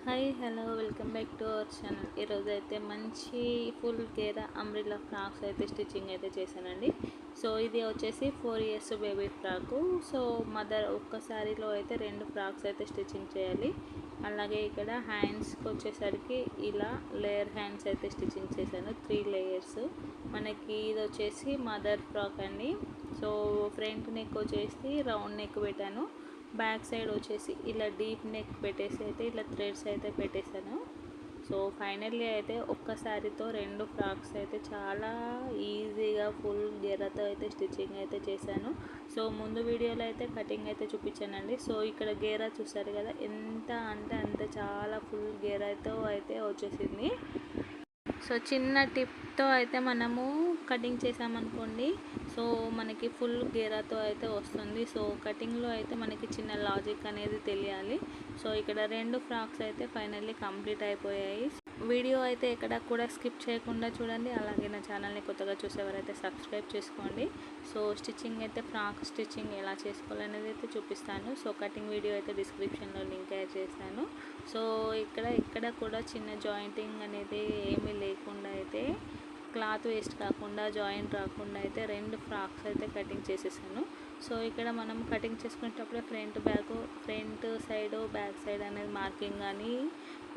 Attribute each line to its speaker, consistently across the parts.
Speaker 1: Hi hello welcome back to our channel. ఈరోజు అయితే మంచి ఫుల్ గేరా అంబ్రిల్లా ఫ్రాక్స్ అయితే స్టిచ్చింగ్ అయితే చేశానండి. సో ఇది వచ్చేసి 4 years baby frock. So mother ఒక్క శారీలో అయితే 2 ఫ్రాక్స్ అయితే స్టిచ్చింగ్ చేయాలి. అలాగే ఇక్కడ హ్యాండ్స్కి వచ్చేసరికి ఇలా లేయర్ హ్యాండ్స్ అయితే స్టిచ్చింగ్ చేశాను, 3 layers. మనకి ఇది వచ్చేసి మదర్ ఫ్రాక్ అండి. సో ఫ్రంట్ నెక్ వచ్చేసి రౌండ్ నెక్ పెట్టాను, బ్యాక్ సైడ్ వచ్చేసి ఇలా డీప్ నెక్ పెట్టేసి అయితే ఇలా థ్రెడ్స్ అయితే పెట్టేశాను. సో ఫైనల్లీ అయితే ఒక్క శారీతో 2 ఫ్రాక్స్ అయితే చాలా ఈజీగా ఫుల్ గేరాతో అయితే స్టిచ్చింగ్ అయితే చేశాను. సో ముందు వీడియోలో అయితే కటింగ్ అయితే చూపించానండి. సో ఇక్కడ గేరా చూసారు కదా, ఎంత అంటే అంత చాలా ఫుల్ గేరాతో అయితే వచ్చేసింది. సో చిన్న టిప్తో అయితే మనము కటింగ్ చేసామనుకోండి, సో మనకి ఫుల్ గేరాతో అయితే వస్తుంది. సో కటింగ్లో అయితే మనకి చిన్న లాజిక్ అనేది తెలియాలి. సో ఇక్కడ 2 ఫ్రాక్స్ అయితే ఫైనల్లీ కంప్లీట్ అయిపోయాయి. వీడియో అయితే ఎక్కడ కూడా స్కిప్ చేయకుండా చూడండి. అలాగే నా ఛానల్ని కొత్తగా చూసేవారైతే సబ్స్క్రైబ్ చేసుకోండి. సో స్టిచ్చింగ్ అయితే ఫ్రాక్ స్టిచ్చింగ్ ఎలా చేసుకోవాలనేది అయితే చూపిస్తాను. సో కటింగ్ వీడియో అయితే డిస్క్రిప్షన్లో లింక్ యాడ్ చేస్తాను. సో ఇక్కడ కూడా చిన్న జాయింటింగ్ అనేది ఏమీ లేకుండా అయితే, క్లాత్ వేస్ట్ కాకుండా, జాయింట్ రాకుండా అయితే 2 ఫ్రాక్స్ అయితే కటింగ్ చేసేసాను. సో ఇక్కడ మనం కటింగ్ చేసుకునేటప్పుడే ఫ్రంట్ సైడ్ బ్యాక్ సైడ్ అనేది మార్కింగ్ కానీ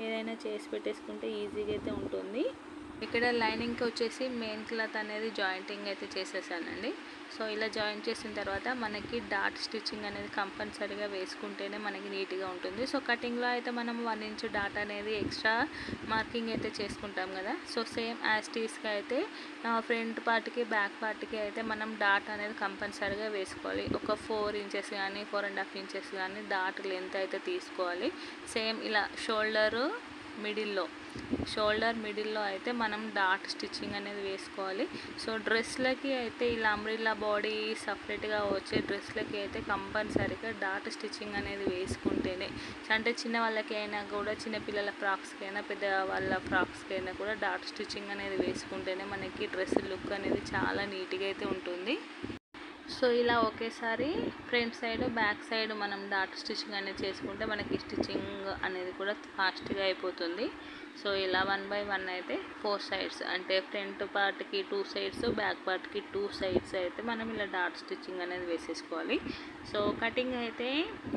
Speaker 1: ఏదైనా చేసి పెట్టేసుకుంటే ఈజీగా అయితే ఉంటుంది. ఇక్కడ లైనింగ్కి వచ్చేసి మెయిన్ క్లాత్ అనేది జాయింటింగ్ అయితే చేసేసానండి. సో ఇలా జాయిన్ చేసిన తర్వాత మనకి డాట్ స్టిచ్చింగ్ అనేది కంపల్సరీగా వేసుకుంటేనే మనకి నీట్గా ఉంటుంది. సో కటింగ్లో అయితే మనం 1 inch డాట్ అనేది ఎక్స్ట్రా మార్కింగ్ అయితే చేసుకుంటాం కదా. సో సేమ్ యాజ్ టీస్గా అయితే ఫ్రంట్ పార్ట్కి బ్యాక్ పార్ట్కి అయితే మనం డాట్ అనేది కంపల్సరీగా వేసుకోవాలి. ఒక 4 inches కానీ 4.5 inches కానీ డాట్ లెంత్ అయితే తీసుకోవాలి. సేమ్ ఇలా షోల్డర్ మిడిల్లో అయితే మనం డాట్ స్టిచ్చింగ్ అనేది వేసుకోవాలి. సో డ్రెస్లకి అయితే ఇలా అంబ్రిల్లా బాడీ సపరేట్గా వచ్చే డ్రెస్లకి అయితే కంపల్సరీగా డాట్ స్టిచ్చింగ్ అనేది వేసుకుంటేనే, అంటే చిన్న వాళ్ళకి అయినా కూడా, చిన్నపిల్లల ఫ్రాక్స్కి అయినా పెద్ద వాళ్ళ ఫ్రాక్స్కి అయినా కూడా డాట్ స్టిచ్చింగ్ అనేది వేసుకుంటేనే మనకి డ్రెస్ లుక్ అనేది చాలా నీట్గా అయితే ఉంటుంది. సో ఇలా ఒకేసారి ఫ్రంట్ సైడ్ బ్యాక్ సైడ్ మనం డాట్ స్టిచ్చింగ్ అనేది చేసుకుంటే మనకి స్టిచ్చింగ్ అనేది కూడా ఫాస్ట్గా అయిపోతుంది. సో ఇలా 1 by 1 అయితే 4 sides, అంటే ఫ్రంట్ పార్ట్కి 2 sides, బ్యాక్ పార్ట్కి 2 sides అయితే మనం ఇలా డాట్ స్టిచ్చింగ్ అనేది వేసేసుకోవాలి. సో కటింగ్ అయితే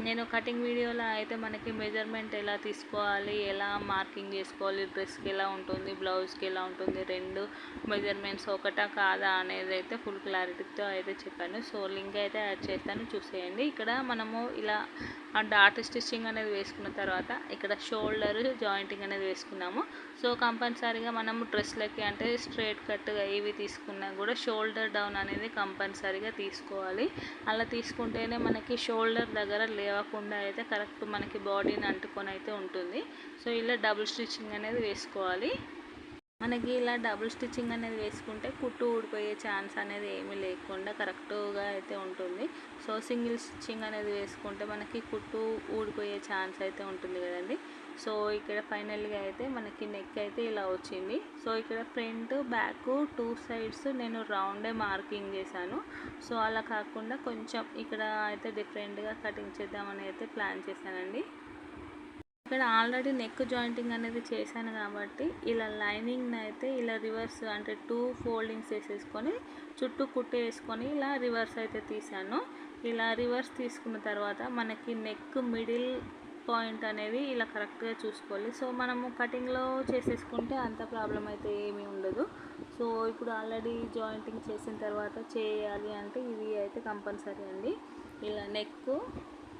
Speaker 1: నేను కటింగ్ వీడియోలో అయితే మనకి మెజర్మెంట్ ఎలా తీసుకోవాలి, ఎలా మార్కింగ్ చేసుకోవాలి, డ్రెస్కి ఎలా ఉంటుంది, బ్లౌజ్కి ఎలా ఉంటుంది, 2 మెజర్మెంట్స్ ఒకటా కాదా అనేది అయితే ఫుల్ క్లారిటీతో అయితే చెప్పాను. సో లింక్ అయితే యాడ్ చేస్తాను, చూసేయండి. ఇక్కడ మనము ఇలా డాట్ స్టిచ్చింగ్ అనేది వేసుకున్న తర్వాత ఇక్కడ షోల్డర్ జాయింటింగ్ అనేది వేసుకున్నాము. సో కంపల్సరీగా మనము డ్రెస్లకి అంటే స్ట్రైట్ కట్గా ఏవి తీసుకున్నా కూడా షోల్డర్ డౌన్ అనేది కంపల్సరీగా తీసుకోవాలి. అలా తీసుకుంటేనే మనకి షోల్డర్ దగ్గర లేవకుండా అయితే కరెక్ట్ మనకి బాడీని అంటుకొని అయితే ఉంటుంది. సో ఇలా డబుల్ స్టిచ్చింగ్ అనేది వేసుకోవాలి. మనకి ఇలా డబుల్ స్టిచ్చింగ్ అనేది వేసుకుంటే కుట్టు ఊడిపోయే ఛాన్స్ అనేది ఏమీ లేకుండా కరెక్ట్గా అయితే ఉంటుంది. సో సింగిల్ స్టిచ్చింగ్ అనేది వేసుకుంటే మనకి కుట్టు ఊడిపోయే ఛాన్స్ అయితే ఉంటుంది కదండి. సో ఇక్కడ ఫైనల్గా అయితే మనకి నెక్ అయితే ఇలా వచ్చింది. సో ఇక్కడ ఫ్రంట్ బ్యాక్ 2 sides నేను రౌండే మార్కింగ్ చేశాను. సో అలా కాకుండా కొంచెం ఇక్కడ అయితే డిఫరెంట్గా కటింగ్ చేద్దామని అయితే ప్లాన్ చేశానండి. ఇక్కడ ఆల్రెడీ నెక్ జాయింటింగ్ అనేది చేశాను కాబట్టి ఇలా లైనింగ్ని అయితే ఇలా రివర్స్, అంటే 2 foldings వేసేసుకొని చుట్టూ కుట్టు వేసుకొని ఇలా రివర్స్ అయితే తీసాను. ఇలా రివర్స్ తీసుకున్న తర్వాత మనకి నెక్ మిడిల్ పాయింట్ అనేది ఇలా కరెక్ట్గా చూసుకోవాలి. సో మనము కటింగ్లో చేసేసుకుంటే అంత ప్రాబ్లం అయితే ఏమీ ఉండదు. సో ఇప్పుడు ఆల్రెడీ జాయింటింగ్ చేసిన తర్వాత చేయాలి అంటే ఇది అయితే కంపల్సరీ అండి. ఇలా నెక్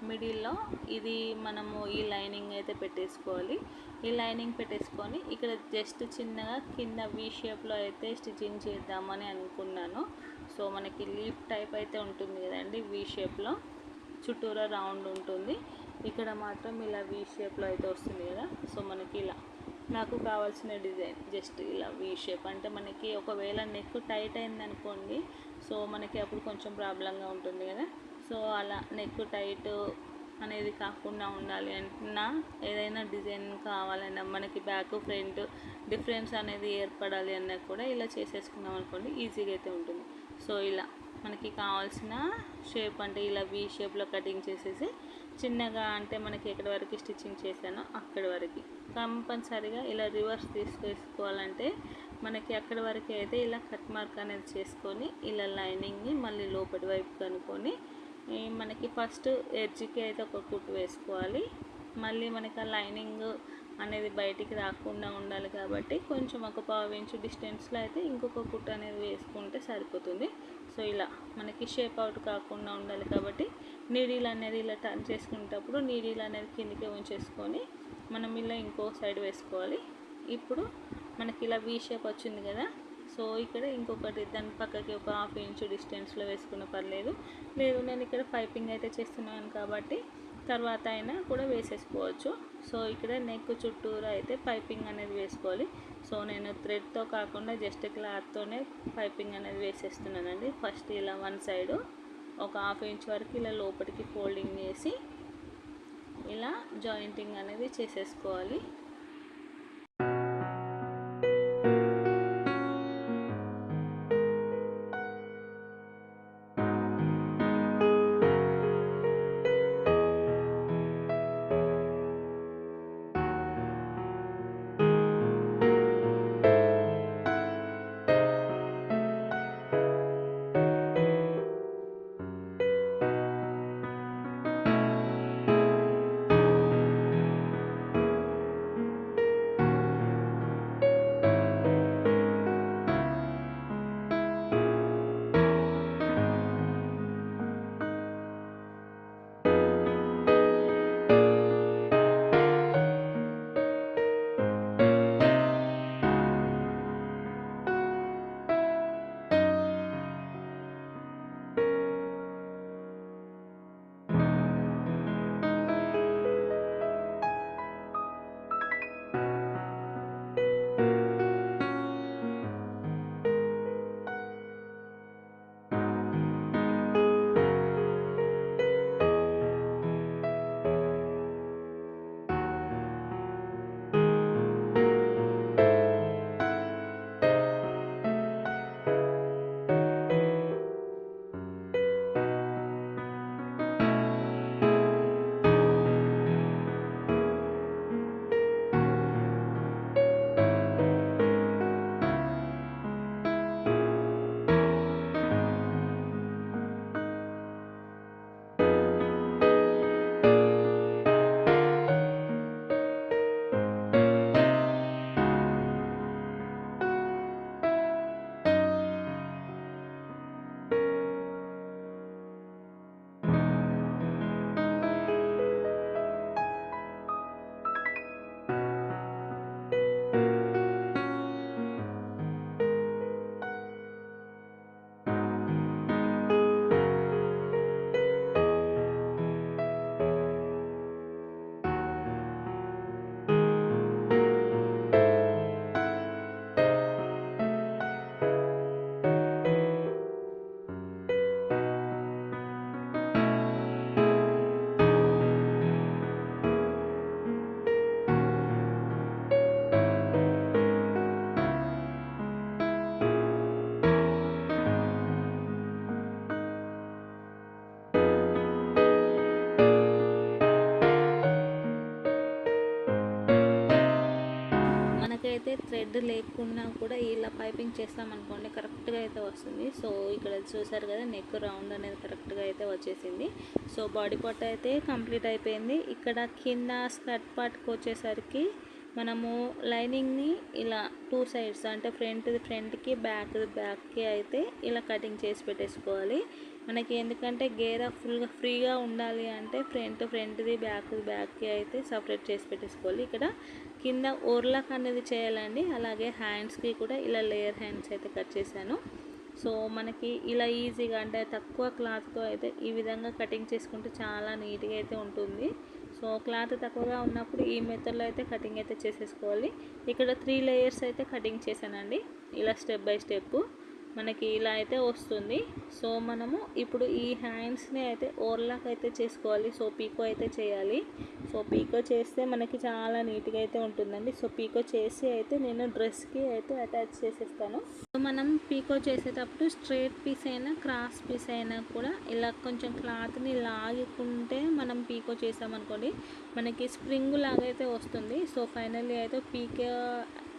Speaker 1: మిడిల్లో ఇది మనము ఈ లైనింగ్ అయితే పెట్టేసుకోవాలి. ఈ లైనింగ్ పెట్టేసుకొని ఇక్కడ జస్ట్ చిన్నగా కింద వీ షేప్లో అయితే స్టిచ్చింగ్ చేద్దామని అనుకున్నాను. సో మనకి లీఫ్ టైప్ అయితే ఉంటుంది కదండి, వీ షేప్లో చుట్టూరా రౌండ్ ఉంటుంది. ఇక్కడ మాత్రం ఇలా వీ షేప్లో అయితే వస్తుంది కదా. సో మనకి ఇలా నాకు కావాల్సిన డిజైన్ జస్ట్ ఇలా వీ షేప్, అంటే మనకి ఒకవేళ నెక్ టైట్ అయిందనుకోండి, సో మనకి అప్పుడు కొంచెం ప్రాబ్లంగా ఉంటుంది కదా. సో అలా నెక్ టైట్ అనేది కాకుండా ఉండాలి అన్నా, ఏదైనా డిజైన్ కావాలన్నా, మనకి బ్యాక్ ఫ్రంట్ డిఫరెన్స్ అనేది ఏర్పడాలి అన్నా కూడా ఇలా చేసేసుకున్నాం అనుకోండి, ఈజీగా అయితే ఉంటుంది. సో ఇలా మనకి కావాల్సిన షేప్ అంటే ఇలా వీ షేప్లో కటింగ్ చేసేసి చిన్నగా అంటే మనకి ఎక్కడి వరకు స్టిచ్చింగ్ చేశానో అక్కడి వరకు కంపల్సరిగా ఇలా రివర్స్ తీసుకోవాలంటే మనకి అక్కడి వరకు అయితే ఇలా కట్ మార్క్ అనేది చేసుకొని ఇలా లైనింగ్ని మళ్ళీ లోపటి వైపు కనుక్కొని మనకి ఫస్ట్ ఎడ్జ్కి అయితే ఒక కుట్టు వేసుకోవాలి. మళ్ళీ మనకి ఆ లైనింగ్ అనేది బయటికి రాకుండా ఉండాలి కాబట్టి కొంచెం ఒక 1/2 ఇంచు డిస్టెన్స్లో అయితే ఇంకొక కుట్టు అనేది వేసుకుంటే సరిపోతుంది. సో ఇలా మనకి షేప్ అవుట్ కాకుండా ఉండాలి కాబట్టి నీడిల్ అనేది ఇలా టర్న్ చేసుకునేటప్పుడు నీడిల్ అనేది కిందికి ఉంచేసుకొని మనం ఇలా ఇంకో సైడ్ వేసుకోవాలి. ఇప్పుడు మనకి ఇలా వీ షేప్ వచ్చింది కదా, సో ఇక్కడ ఇంకొకటి దాని పక్కకి ఒక 1/2 ఇంచు డిస్టెన్స్లో వేసుకున్న పర్లేదు. లేదు నేను ఇక్కడ పైపింగ్ అయితే చేస్తున్నాను కాబట్టి తర్వాత అయినా కూడా వేసేసుకోవచ్చు. సో ఇక్కడ నెక్ చుట్టూరా అయితే పైపింగ్ అనేది వేసుకోవాలి. సో నేను థ్రెడ్తో కాకుండా జస్ట్ క్లాత్తోనే పైపింగ్ అనేది వేసేస్తున్నానండి. ఫస్ట్ ఇలా వన్ సైడు ఒక 1/2 ఇంచ్ వరకు ఇలా లోపలికి ఫోల్డింగ్ చేసి ఇలా జాయింటింగ్ అనేది చేసేసుకోవాలి. మనకైతే థ్రెడ్ లేకున్నా కూడా ఇలా పైపింగ్ చేస్తామనుకోండి కరెక్ట్గా అయితే వస్తుంది. సో ఇక్కడ చూసారు కదా నెక్ రౌండ్ అనేది కరెక్ట్గా అయితే వచ్చేసింది. సో బాడీ పార్ట్ అయితే కంప్లీట్ అయిపోయింది. ఇక్కడ కింద స్కర్ట్ పార్ట్కి వచ్చేసరికి మనము లైనింగ్ని ఇలా 2 సైడ్స్ అంటే ఫ్రంట్కి బ్యాక్కి అయితే ఇలా కటింగ్ చేసి పెట్టేసుకోవాలి. మనకి ఎందుకంటే గేరా ఫుల్గా ఫ్రీగా ఉండాలి అంటే ఫ్రంట్ది బ్యాక్కి అయితే సపరేట్ చేసి పెట్టేసుకోవాలి. ఇక్కడ కింద ఓర్లాక్ అనేది చేయాలండి. అలాగే హ్యాండ్స్కి కూడా ఇలా లేయర్ హ్యాండ్స్ అయితే కట్ చేశాను. సో మనకి ఇలా ఈజీగా అంటే తక్కువ క్లాత్తో అయితే ఈ విధంగా కటింగ్ చేసుకుంటే చాలా నీట్గా అయితే ఉంటుంది. సో క్లాత్ తక్కువగా ఉన్నప్పుడు ఈ మెథడ్లో అయితే కటింగ్ అయితే చేసేసుకోవాలి. ఇక్కడ 3 లేయర్స్ అయితే కటింగ్ చేశానండి ఇలా స్టెప్ బై స్టెప్. మనకి ఇలా అయితే వస్తుంది. సో మనము ఇప్పుడు ఈ హ్యాండ్స్ని అయితే ఓవర్లాక్ అయితే చేసుకోవాలి. సో పీకో అయితే చేయాలి. సో పీకో చేస్తే మనకి చాలా నీట్గా అయితే ఉంటుందండి. సో పీకో చేసి అయితే నేను డ్రెస్కి అయితే అటాచ్ చేసేస్తాను. సో మనం పీకో చేసేటప్పుడు స్ట్రైట్ పీస్ అయినా క్రాస్ పీస్ అయినా కూడా ఇలా కొంచెం క్లాత్ని లాగుకుంటే మనం పీకో చేసామనుకోండి మనకి స్ప్రింగ్ లాగా అయితే వస్తుంది. సో ఫైనల్లీ అయితే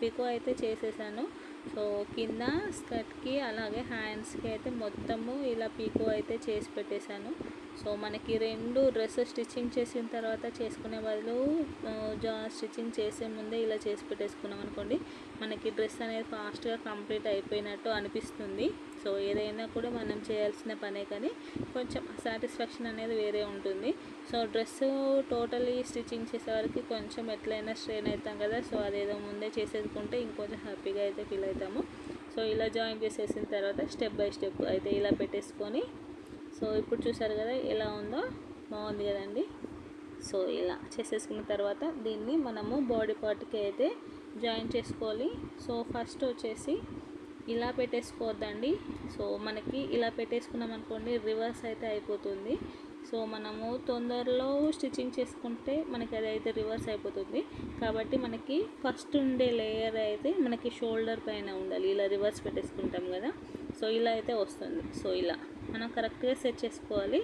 Speaker 1: పీకో అయితే చేసేసాను. సో కింద స్కర్ట్కి అలాగే హ్యాండ్స్కి అయితే మొత్తము ఇలా పీకో అయితే చేసి పెట్టేశాను. సో మనకి రెండు డ్రెస్ స్టిచ్చింగ్ చేసిన తర్వాత చేసుకునే బదులు స్టిచ్చింగ్ చేసే ముందే ఇలా చేసి పెట్టేసుకున్నాం అనుకోండి మనకి డ్రెస్ అనేది ఫాస్ట్గా కంప్లీట్ అయిపోయినట్టు అనిపిస్తుంది. సో ఏదైనా కూడా మనం చేయాల్సిన పనే కానీ కొంచెం సాటిస్ఫాక్షన్ అనేది వేరే ఉంటుంది. సో డ్రెస్ టోటలీ స్టిచ్చింగ్ చేసేవారికి కొంచెం ఎట్లయినా స్ట్రెయిన్ అవుతాం కదా. సో అదేదో ముందే చేసేసుకుంటే ఇంకొంచెం హ్యాపీగా అయితే ఫీల్ అవుతాము. సో ఇలా జాయిన్ చేసేసిన తర్వాత స్టెప్ బై స్టెప్ అయితే ఇలా పెట్టేసుకొని సో ఇప్పుడు చూసారు కదా ఎలా ఉందో, బాగుంది కదండి. సో ఇలా చేసేసుకున్న తర్వాత దీన్ని మనము బాడీ పార్ట్కి అయితే జాయిన్ చేసుకోవాలి. సో ఫస్ట్ వచ్చేసి ఇలా పెట్టేసుకోవద్దండి. సో మనకి ఇలా పెట్టేసుకున్నాం అనుకోండి రివర్స్ అయితే అయిపోతుంది. సో మనము తొందరలో స్టిచ్చింగ్ చేసుకుంటే మనకి అది అయితే రివర్స్ అయిపోతుంది. కాబట్టి మనకి ఫస్ట్ ఉండే లేయర్ అయితే మనకి షోల్డర్ పైన ఉండాలి. ఇలా రివర్స్ పెట్టేసుకుంటాం కదా, సో ఇలా అయితే వస్తుంది. సో ఇలా మనం కరెక్ట్గా సెట్ చేసుకోవాలి.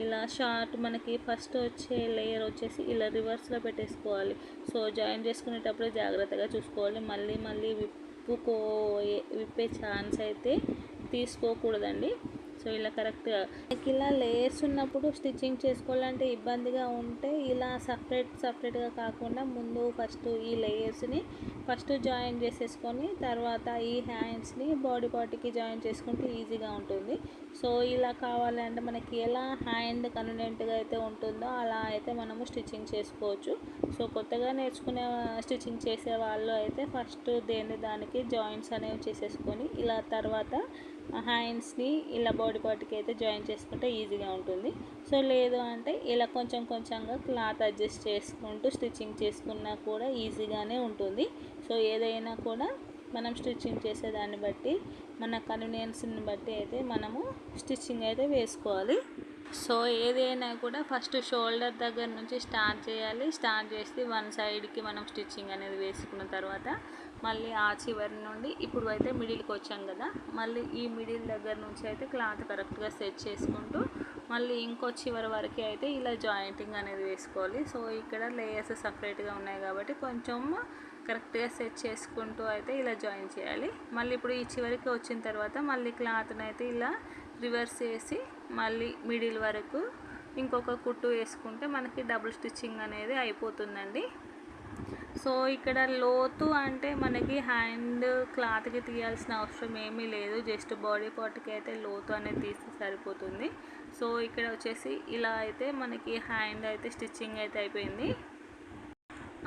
Speaker 1: ఇలా షార్ట్ మనకి ఫస్ట్ వచ్చే లేయర్ వచ్చేసి ఇలా రివర్స్లో పెట్టేసుకోవాలి. సో జాయిన్ చేసుకునేటప్పుడు జాగ్రత్తగా చూసుకోవాలి. మళ్ళీ మళ్ళీ విప్పే ఛాన్స్ అయితే తీసుకోకూడదండి. సో ఇలా కరెక్ట్గా మనకి ఇలా లేయర్స్ ఉన్నప్పుడు స్టిచ్చింగ్ చేసుకోవాలంటే ఇబ్బందిగా ఉంటే ఇలా సపరేట్గా కాకుండా ముందు ఫస్ట్ ఈ లేయర్స్ని ఫస్ట్ జాయిన్ చేసేసుకొని తర్వాత ఈ హ్యాండ్స్ని బాడీ పార్ట్కి జాయిన్ చేసుకుంటే ఈజీగా ఉంటుంది. సో ఇలా కావాలంటే మనకి ఎలా హ్యాండ్ కన్వీనియంట్గా అయితే ఉంటుందో అలా అయితే మనము స్టిచ్చింగ్ చేసుకోవచ్చు. సో కొత్తగా నేర్చుకునే స్టిచ్చింగ్ చేసే వాళ్ళు అయితే ఫస్ట్ దానికి జాయింట్స్ అనేవి చేసేసుకొని ఇలా తర్వాత హ్యాండ్స్ని ఇలా బాడీ పార్ట్కి అయితే జాయిన్ చేసుకుంటే ఈజీగా ఉంటుంది. సో లేదు అంటే ఇలా కొంచెం కొంచెంగా క్లాత్ అడ్జస్ట్ చేసుకుంటూ స్టిచ్చింగ్ చేసుకున్నా కూడా ఈజీగానే ఉంటుంది. సో ఏదైనా కూడా మనం స్టిచ్చింగ్ చేసేదాన్ని బట్టి మన కన్వీనియన్స్ని బట్టి అయితే మనము స్టిచ్చింగ్ అయితే వేసుకోవాలి. సో ఏదైనా కూడా ఫస్ట్ షోల్డర్ దగ్గర నుంచి స్టార్ట్ చేయాలి. స్టార్ట్ చేసి వన్ సైడ్కి మనం స్టిచ్చింగ్ అనేది వేసుకున్న తర్వాత మళ్ళీ ఆ చివరి నుండి ఇప్పుడు అయితే మిడిల్కి వచ్చాం కదా, మళ్ళీ ఈ మిడిల్ దగ్గర నుంచి అయితే క్లాత్ కరెక్ట్గా సెట్ చేసుకుంటూ మళ్ళీ ఇంకో చివరి వరకు అయితే ఇలా జాయింటింగ్ అనేది వేసుకోవాలి. సో ఇక్కడ లేయర్స్ సపరేట్గా ఉన్నాయి కాబట్టి కొంచెం కరెక్ట్గా సెట్ చేసుకుంటూ అయితే ఇలా జాయిన్ చేయాలి. మళ్ళీ ఇప్పుడు ఈ చివరికి వచ్చిన తర్వాత మళ్ళీ క్లాత్ని అయితే ఇలా రివర్స్ చేసి మళ్ళీ మిడిల్ వరకు ఇంకొక కుట్టు వేసుకుంటే మనకి డబుల్ స్టిచ్చింగ్ అనేది అయిపోతుందండి. సో ఇక్కడ లోతు అంటే మనకి హ్యాండ్ క్లాత్కి తీయాల్సిన అవసరం ఏమీ లేదు, జస్ట్ బాడీ పార్ట్కి అయితే లోతు అనేది తీస్తే సరిపోతుంది. సో ఇక్కడ వచ్చేసి ఇలా అయితే మనకి హ్యాండ్ అయితే స్టిచ్చింగ్ అయితే అయిపోయింది.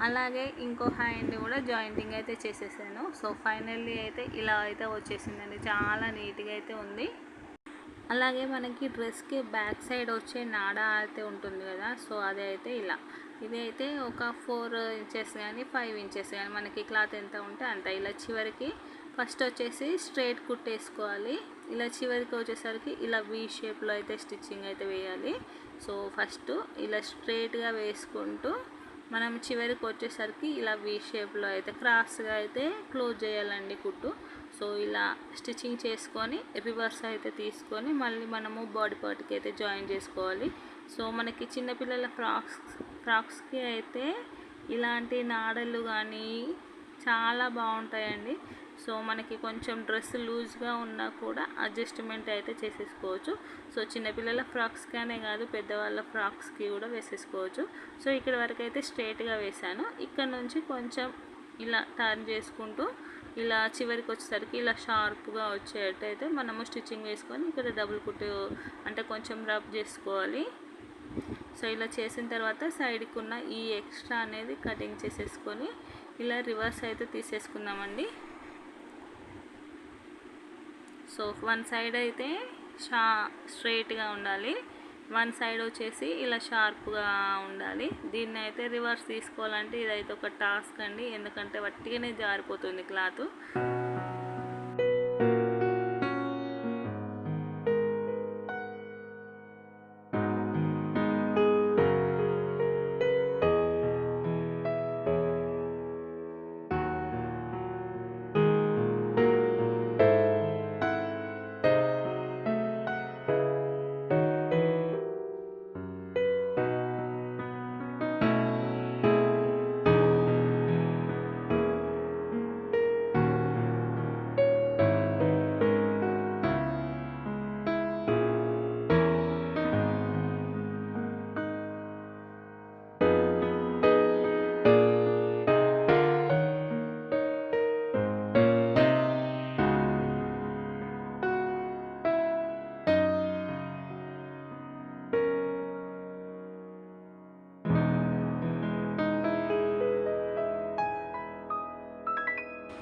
Speaker 1: అలాగే ఇంకో హ్యాండ్ కూడా జాయింటింగ్ అయితే చేసేసాను. సో ఫైనల్లీ అయితే ఇలా అయితే వచ్చేసిందండి, చాలా నీట్గా అయితే ఉంది. అలాగే మనకి డ్రెస్కి బ్యాక్ సైడ్ వచ్చే నాడ అయితే ఉంటుంది కదా, సో అదే అయితే ఇలా ఇది అయితే ఒక 4 ఇంచెస్ కానీ 5 ఇంచెస్ కానీ మనకి క్లాత్ ఎంత ఉంటే అంత ఇలా చివరికి ఫస్ట్ వచ్చేసి స్ట్రైట్ కుట్టేసుకోవాలి. ఇలా చివరికి వచ్చేసరికి ఇలా వీ షేప్లో అయితే స్టిచ్చింగ్ అయితే వేయాలి. సో ఫస్ట్ ఇలా స్ట్రైట్గా వేసుకుంటూ మనం చివరికి వచ్చేసరికి ఇలా వీ షేప్లో అయితే క్రాస్గా అయితే క్లోజ్ చేయాలండి కుట్టు. సో ఇలా స్టిచ్చింగ్ చేసుకొని రివర్స్ అయితే తీసుకొని మళ్ళీ మనము బాడీ పార్ట్కి అయితే జాయిన్ చేసుకోవాలి. సో మనకి చిన్నపిల్లల ఫ్రాక్స్కి అయితే ఇలాంటి నాడలు కానీ చాలా బాగుంటాయండి. సో మనకి కొంచెం డ్రెస్ లూజ్గా ఉన్నా కూడా అడ్జస్ట్మెంట్ అయితే చేసేసుకోవచ్చు. సో చిన్నపిల్లల ఫ్రాక్స్గానే కాదు పెద్దవాళ్ళ ఫ్రాక్స్కి కూడా వేసేసుకోవచ్చు. సో ఇక్కడ వరకు అయితే స్ట్రైట్గా వేసాను. ఇక్కడ నుంచి కొంచెం ఇలా టర్న్ చేసుకుంటూ ఇలా చివరికి వచ్చేసరికి ఇలా షార్ప్గా వచ్చేటైతే మనము స్టిచ్చింగ్ వేసుకొని ఇక్కడ డబుల్ కుట్టు అంటే కొంచెం రబ్ చేసుకోవాలి. సో ఇలా చేసిన తర్వాత సైడ్కి ఉన్న ఈ ఎక్స్ట్రా అనేది కటింగ్ చేసేసుకొని ఇలా రివర్స్ అయితే తీసేసుకుందామండి. సో వన్ సైడ్ అయితే స్ట్రైట్గా ఉండాలి, వన్ సైడ్ వచ్చేసి ఇలా షార్ప్గా ఉండాలి. దీన్ని అయితే రివర్స్ తీసుకోవాలంటే ఇదైతే ఒక టాస్క్ అండి, ఎందుకంటే వట్టిగానే జారిపోతుంది క్లాత్.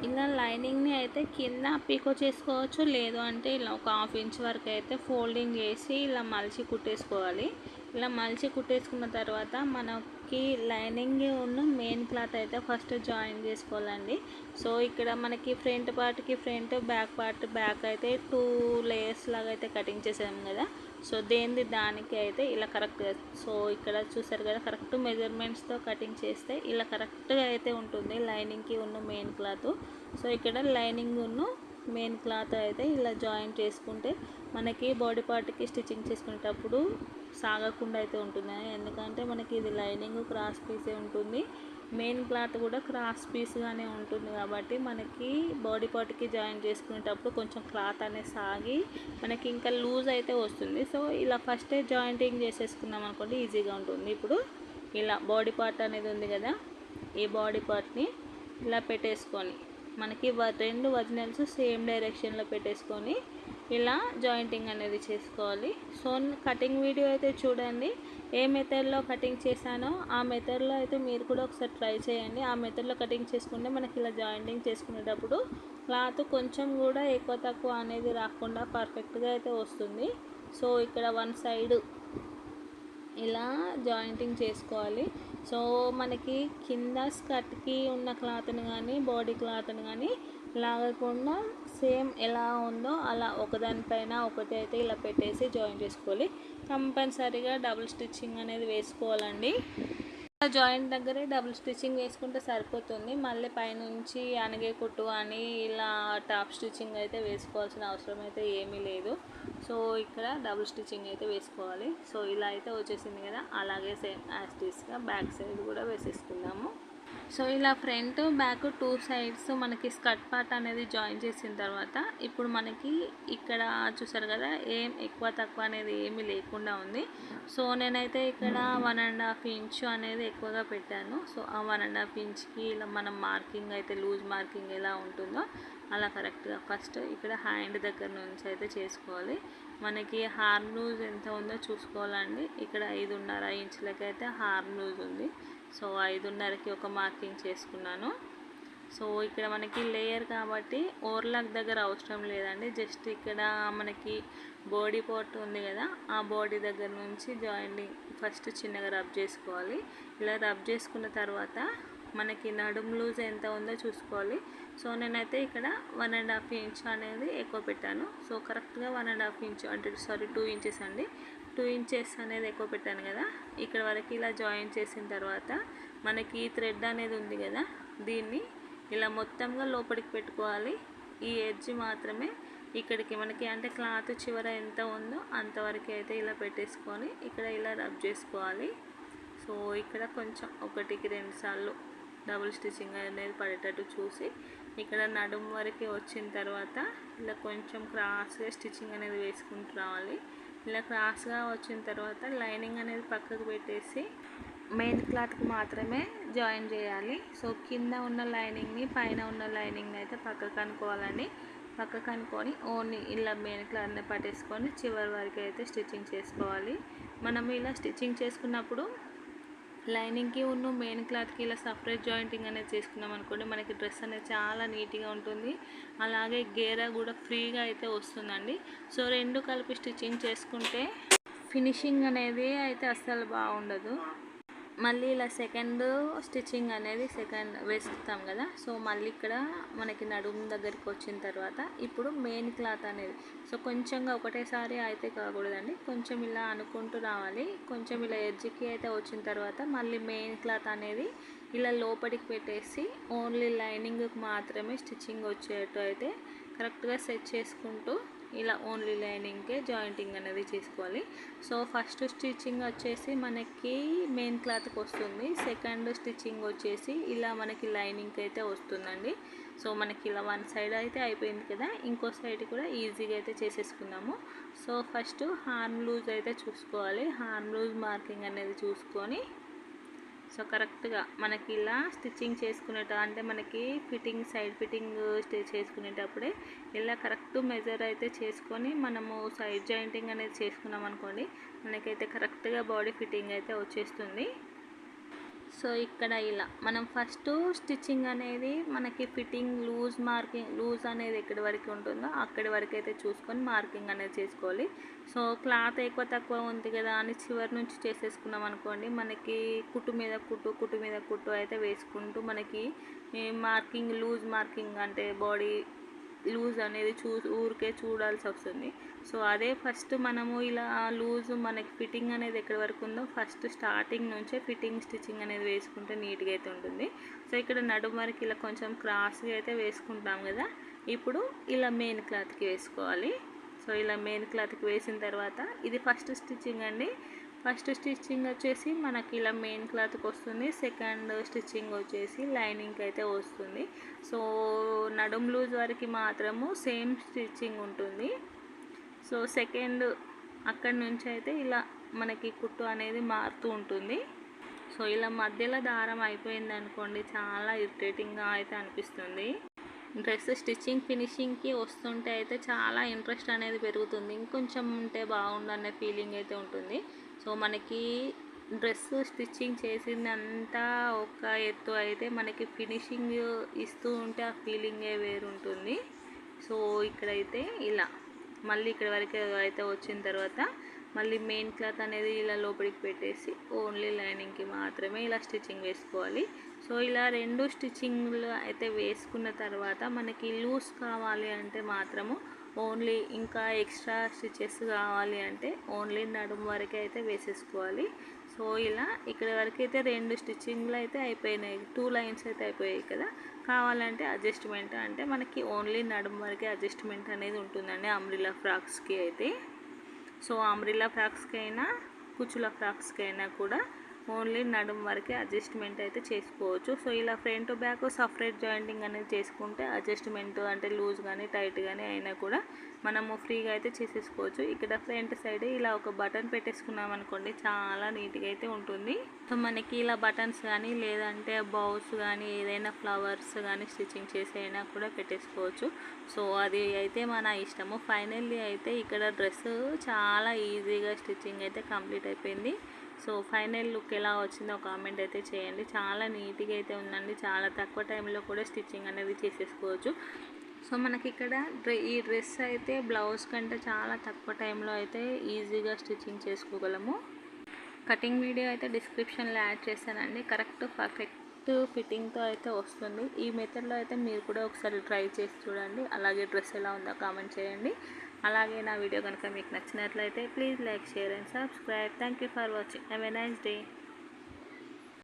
Speaker 1: ఇలా లైనింగ్ని అయితే కింద పీకో చేసుకోవచ్చు, లేదు అంటే ఇలా ఒక హాఫ్ ఇంచ్ వరకు అయితే ఫోల్డింగ్ చేసి ఇలా మలిచి కుట్టేసుకోవాలి. ఇలా మలిచి కుట్టేసుకున్న తర్వాత మనకి లైనింగ్ ఉన్న మెయిన్ క్లాత్ అయితే ఫస్ట్ జాయిన్ చేసుకోవాలండి. సో ఇక్కడ మనకి ఫ్రంట్ పార్ట్కి ఫ్రంట్, బ్యాక్ పార్ట్ బ్యాక్ అయితే 2 లేయర్స్ లాగా అయితే కటింగ్ చేసాము కదా. సో దేనిది దానికి అయితే ఇలా కరెక్ట్గా, సో ఇక్కడ చూసారు కదా, కరెక్ట్ మెజర్మెంట్స్తో కటింగ్ చేస్తే ఇలా కరెక్ట్గా అయితే ఉంటుంది లైనింగ్కి ఉన్న మెయిన్ క్లాత్. సో ఇక్కడ లైనింగ్ ఉన్న మెయిన్ క్లాత్ అయితే ఇలా జాయిన్ చేసుకుంటే మనకి బాడీ పార్ట్కి స్టిచ్చింగ్ చేసుకునేటప్పుడు సాగకుండా అయితే ఉంటుంది. ఎందుకంటే మనకి ఇది లైనింగ్ క్రాస్ పీసే ఉంటుంది, మెయిన్ క్లాత్ కూడా క్రాస్ పీస్గానే ఉంటుంది కాబట్టి మనకి బాడీ పార్ట్కి జాయిన్ చేసుకునేటప్పుడు కొంచెం క్లాత్ అనేది సాగి మనకి ఇంకా లూజ్ అయితే వస్తుంది. సో ఇలా ఫస్టే జాయింటింగ్ చేసేసుకున్నాం అనుకోండి, ఈజీగా ఉంటుంది. ఇప్పుడు ఇలా బాడీ పార్ట్ అనేది ఉంది కదా, ఈ బాడీ పార్ట్ని ఇలా పెట్టేసుకొని మనకి 2 వజనల్స్ సేమ్ డైరెక్షన్లో పెట్టేసుకొని ఇలా జాయింటింగ్ అనేది చేసుకోవాలి. సో కటింగ్ వీడియో అయితే చూడండి, ఏ మెథడ్లో కటింగ్ చేశానో ఆ మెథడ్లో అయితే మీరు కూడా ఒకసారి ట్రై చేయండి. ఆ మెథడ్లో కటింగ్ చేసుకుంటే మనకి ఇలా జాయింటింగ్ చేసుకునేటప్పుడు క్లాత్ కొంచెం కూడా ఎక్కువ తక్కువ అనేది రాకుండా పర్ఫెక్ట్గా అయితే వస్తుంది. సో ఇక్కడ వన్ సైడ్ ఇలా జాయింటింగ్ చేసుకోవాలి. సో మనకి కింద స్కర్ట్కి ఉన్న క్లాత్ని కానీ బాడీ క్లాత్ని కానీ లాగకుండా సేమ్ ఎలా ఉందో అలా ఒకదానిపైన ఒకటి అయితే ఇలా పెట్టేసి జాయిన్ చేసుకోవాలి. కంపల్సరీగా డబుల్ స్టిచ్చింగ్ అనేది వేసుకోవాలండి. జాయింట్ దగ్గరే డబుల్ స్టిచ్చింగ్ వేసుకుంటే సరిపోతుంది. మళ్ళీ పైనుంచి అణిగే కుట్టు అని ఇలా టాప్ స్టిచ్చింగ్ అయితే వేసుకోవాల్సిన అవసరం అయితే ఏమీ లేదు. సో ఇక్కడ డబుల్ స్టిచ్చింగ్ అయితే వేసుకోవాలి. సో ఇలా అయితే వచ్చేసింది కదా, అలాగే సేమ్ యాజ్ టీస్గా బ్యాక్ సైడ్ కూడా వేసేసుకుందాము. సో ఇలా ఫ్రంట్ బ్యాక్ 2 సైడ్స్ మనకి స్కర్ట్ పార్ట్ అనేది జాయిన్ చేసిన తర్వాత ఇప్పుడు మనకి ఇక్కడ చూసారు కదా, ఏం ఎక్కువ తక్కువ అనేది ఏమీ లేకుండా ఉంది. సో నేనైతే ఇక్కడ 1.5 ఇంచు అనేది ఎక్కువగా పెట్టాను. సో ఆ 1.5 ఇంచ్కి ఇలా మనం మార్కింగ్ అయితే లూజ్ మార్కింగ్ ఎలా ఉంటుందో అలా కరెక్ట్గా ఫస్ట్ ఇక్కడ హ్యాండ్ దగ్గర నుంచి అయితే చేసుకోవాలి. మనకి హార్మ్ లూజ్ ఎంత ఉందో చూసుకోవాలండి. ఇక్కడ 5.5 ఇంచులకి అయితే హార్మ్ లూజ్ ఉంది. సో 5.5కి ఒక మార్కింగ్ చేసుకున్నాను. సో ఇక్కడ మనకి లేయర్ కాబట్టి ఓవర్లాక్ దగ్గర అవసరం లేదండి, జస్ట్ ఇక్కడ మనకి బాడీ పార్ట్ ఉంది కదా, ఆ బాడీ దగ్గర నుంచి జాయింటింగ్ ఫస్ట్ చిన్నగా రబ్ చేసుకోవాలి. ఇలా రబ్ చేసుకున్న తర్వాత మనకి నడుము లూజ్ ఎంత ఉందో చూసుకోవాలి. సో నేనైతే ఇక్కడ 1.5 ఇంచ్ అనేది ఎక్కువ పెట్టాను. సో కరెక్ట్గా 1.5 ఇంచ్ అంటే 2 ఇంచెస్ అండి, 2 ఇంచెస్ అనేది ఎక్కువ పెట్టాను కదా. ఇక్కడ వరకు ఇలా జాయిన్ చేసిన తర్వాత మనకి థ్రెడ్ అనేది ఉంది కదా, దీన్ని ఇలా మొత్తంగా లోపలికి పెట్టుకోవాలి. ఈ ఎడ్జ్ మాత్రమే ఇక్కడికి మనకి అంటే క్లాత్ చివర ఎంత ఉందో అంతవరకు అయితే ఇలా పెట్టేసుకొని ఇక్కడ ఇలా రబ్ చేసుకోవాలి. సో ఇక్కడ కొంచెం 1కి 2 సార్లు డబుల్ స్టిచ్చింగ్ అనేది పడేటట్టు చూసి ఇక్కడ నడుము వరకు వచ్చిన తర్వాత ఇలా కొంచెం క్రాస్గా స్టిచ్చింగ్ అనేది వేసుకుంటూ రావాలి. ఇలా క్రాస్గా వచ్చిన తర్వాత లైనింగ్ అనేది పక్కకు పెట్టేసి మెయిన్ క్లాత్కి మాత్రమే జాయిన్ చేయాలి. సో కింద ఉన్న లైనింగ్ని పైన ఉన్న లైనింగ్ని అయితే పక్కకు అనుకోవాలండి. పక్కకు అనుకొని ఓన్లీ ఇలా మెయిన్ క్లాత్ని పట్టేసుకొని చివరి వరకు అయితే స్టిచ్చింగ్ చేసుకోవాలి. మనం ఇలా స్టిచ్చింగ్ చేసుకున్నప్పుడు లైనింగ్కి ఉన్న మెయిన్ క్లాత్కి ఇలా సపరేట్ జాయింటింగ్ అనేది చేసుకున్నాం అనుకోండి, మనకి డ్రెస్ అనేది చాలా నీట్గా ఉంటుంది. అలాగే గేరా కూడా ఫ్రీగా అయితే వస్తుందండి. సో 2 కలిపి స్టిచ్చింగ్ చేసుకుంటే ఫినిషింగ్ అనేది అయితే అస్సలు బాగుండదు. మళ్ళీ ఇలా సెకండ్ స్టిచ్చింగ్ అనేది సెకండ్ వేస్తాం కదా. సో మళ్ళీ ఇక్కడ మనకి నడుము దగ్గరికి వచ్చిన తర్వాత ఇప్పుడు మెయిన్ క్లాత్ అనేది సో కొంచెంగా ఒకటేసారి అయితే కాకూడదండి, కొంచెం ఇలా అనుకుంటూ రావాలి. కొంచెం ఇలా ఎడ్జ్కి అయితే వచ్చిన తర్వాత మళ్ళీ మెయిన్ క్లాత్ అనేది ఇలా లోపలికి పెట్టేసి ఓన్లీ లైనింగ్కి మాత్రమే స్టిచ్చింగ్ వచ్చేటట్టు అయితే కరెక్ట్గా సెట్ చేసుకుంటూ ఇలా ఓన్లీ లైనింగ్కే జాయింటింగ్ అనేది చేసుకోవాలి. సో ఫస్ట్ స్టిచ్చింగ్ వచ్చేసి మనకి మెయిన్ క్లాత్కి వస్తుంది, సెకండ్ స్టిచ్చింగ్ వచ్చేసి ఇలా మనకి లైనింగ్కి అయితే వస్తుందండి. సో మనకి ఇలా 1 సైడ్ అయితే అయిపోయింది కదా, ఇంకో సైడ్ కూడా ఈజీగా అయితే చేసేసుకుందాము. సో ఫస్ట్ హార్మ్ లూజ్ అయితే చూసుకోవాలి. హార్మ్ లూజ్ మార్కింగ్ అనేది చూసుకొని సో కరెక్ట్గా మనకి ఇలా స్టిచ్చింగ్ చేసుకునేట అంటే మనకి ఫిట్టింగ్ సైడ్ ఫిట్టింగ్ చేసుకునేటప్పుడే ఇలా కరెక్ట్ మెజర్ అయితే చేసుకొని మనము సైడ్ జాయింటింగ్ అనేది చేసుకున్నాం అనుకోండి, మనకైతే కరెక్ట్గా బాడీ ఫిట్టింగ్ అయితే వచ్చేస్తుంది. సో ఇక్కడ ఇలా మనం ఫస్ట్ స్టిచ్చింగ్ అనేది మనకి ఫిట్టింగ్ లూజ్ అనేది ఎక్కడి వరకు ఉంటుందో అక్కడి వరకు అయితే చూసుకొని మార్కింగ్ అనేది చేసుకోవాలి. సో క్లాత్ ఎక్కువ తక్కువ ఉంది కదా అని చివరి నుంచి చేసేసుకున్నాం అనుకోండి, మనకి కుట్టు మీద కుట్టు అయితే వేసుకుంటూ మనకి లూజ్ మార్కింగ్ అంటే బాడీ లూజ్ అనేది ఊరికే చూడాల్సి వస్తుంది. సో అదే ఫస్ట్ మనము ఇలా లూజ్ మనకి ఫిట్టింగ్ అనేది ఎక్కడి వరకు ఉందో ఫస్ట్ స్టార్టింగ్ నుంచే ఫిట్టింగ్ స్టిచ్చింగ్ అనేది వేసుకుంటే నీట్గా అయితే ఉంటుంది. సో ఇక్కడ నడుము వరకు ఇలా కొంచెం క్రాస్గా అయితే వేసుకుంటాం కదా, ఇప్పుడు ఇలా మెయిన్ క్లాత్కి వేసుకోవాలి. సో ఇలా మెయిన్ క్లాత్కి వేసిన తర్వాత ఇది ఫస్ట్ స్టిచ్చింగ్ అండి. ఫస్ట్ స్టిచ్చింగ్ వచ్చేసి మనకి ఇలా మెయిన్ క్లాత్కి వస్తుంది, సెకండ్ స్టిచ్చింగ్ వచ్చేసి లైనింగ్కి అయితే వస్తుంది. సో నడుం లూజ్ వరకు మాత్రము సేమ్ స్టిచ్చింగ్ ఉంటుంది. సో సెకండ్ అక్కడి నుంచి అయితే ఇలా మనకి కుట్టు అనేది మారుతూ ఉంటుంది. సో ఇలా మధ్యలో దారం అయిపోయింది అనుకోండి, చాలా ఇరిటేటింగ్గా అయితే అనిపిస్తుంది. డ్రెస్ స్టిచ్చింగ్ ఫినిషింగ్కి వస్తుంటే అయితే చాలా ఇంట్రెస్ట్ అనేది పెరుగుతుంది, ఇంకొంచెం ఉంటే బాగుండు అనే ఫీలింగ్ అయితే ఉంటుంది. సో మనకి డ్రెస్ స్టిచ్చింగ్ చేసిందంతా ఒక ఎత్తు అయితే మనకి ఫినిషింగ్ ఇస్తూ ఉంటే ఆ ఫీలింగే వేరుంటుంది. సో ఇక్కడైతే ఇలా మళ్ళీ ఇక్కడ వరకు అయితే వచ్చిన తర్వాత మళ్ళీ మెయిన్ క్లాత్ అనేది ఇలా లోపలికి పెట్టేసి ఓన్లీ లైనింగ్కి మాత్రమే ఇలా స్టిచ్చింగ్ వేసుకోవాలి. సో ఇలా రెండు స్టిచ్చింగ్లు అయితే వేసుకున్న తర్వాత మనకి లూజ్ కావాలి అంటే మాత్రము ఓన్లీ ఇంకా ఎక్స్ట్రా స్టిచెస్ కావాలి అంటే ఓన్లీ నడుము వరకు అయితే వేసేసుకోవాలి. సో ఇలా ఇక్కడ వరకు అయితే రెండు స్టిచ్చింగ్లు అయితే అయిపోయినాయి, 2 లైన్స్ అయితే అయిపోయాయి కదా. కావాలంటే అడ్జస్ట్మెంట్ అంటే మనకి ఓన్లీ నడుము వరకే అడ్జస్ట్మెంట్ అనేది ఉంటుందండి అంబ్రిల్లా ఫ్రాక్స్కి అయితే. సో అంబ్రిల్లా ఫ్రాక్స్కి అయినా కుచ్చుల ఫ్రాక్స్కి అయినా కూడా ఓన్లీ నడుం వరకే అడ్జస్ట్మెంట్ అయితే చేసుకోవచ్చు. సో ఇలా front to back separate jointing అనేది చేసుకుంటే అడ్జస్ట్మెంట్ అంటే లూజ్ కానీ టైట్ కానీ అయినా కూడా మనము ఫ్రీగా అయితే చేసేసుకోవచ్చు. ఇక్కడ ఫ్రంట్ సైడ్ ఇలా ఒక బటన్ పెట్టేసుకున్నాం అనుకోండి, చాలా నీట్గా అయితే ఉంటుంది. సో మనకి ఇలా బటన్స్ కానీ లేదంటే బౌస్ కానీ ఏదైనా ఫ్లవర్స్ కానీ స్టిచ్చింగ్ చేసి అయినా కూడా పెట్టేసుకోవచ్చు. సో అది అయితే మన ఇష్టము. ఫైనల్లీ అయితే ఇక్కడ డ్రెస్ చాలా ఈజీగా స్టిచ్చింగ్ అయితే కంప్లీట్ అయిపోయింది. సో ఫైనల్ లుక్ ఎలా వచ్చిందో కామెంట్ అయితే చేయండి. చాలా నీట్గా అయితే ఉందండి, చాలా తక్కువ టైంలో కూడా స్టిచ్చింగ్ అనేది చేసేసుకోవచ్చు. సో మనకి ఇక్కడ ఈ డ్రెస్ అయితే బ్లౌజ్ కంటే చాలా తక్కువ టైంలో అయితే ఈజీగా స్టిచ్చింగ్ చేసుకోగలము. కటింగ్ వీడియో అయితే డిస్క్రిప్షన్లో యాడ్ చేశానండి, కరెక్ట్ పర్ఫెక్ట్ ఫిట్టింగ్తో అయితే వస్తుంది. ఈ మెథడ్లో అయితే మీరు కూడా ఒకసారి ట్రై చేసి చూడండి. అలాగే డ్రెస్ ఎలా ఉందో కామెంట్ చేయండి. అలాగే నా వీడియో కనుక మీకు నచ్చినట్లయితే please like, share and subscribe. Thank you for watching. Have a nice day.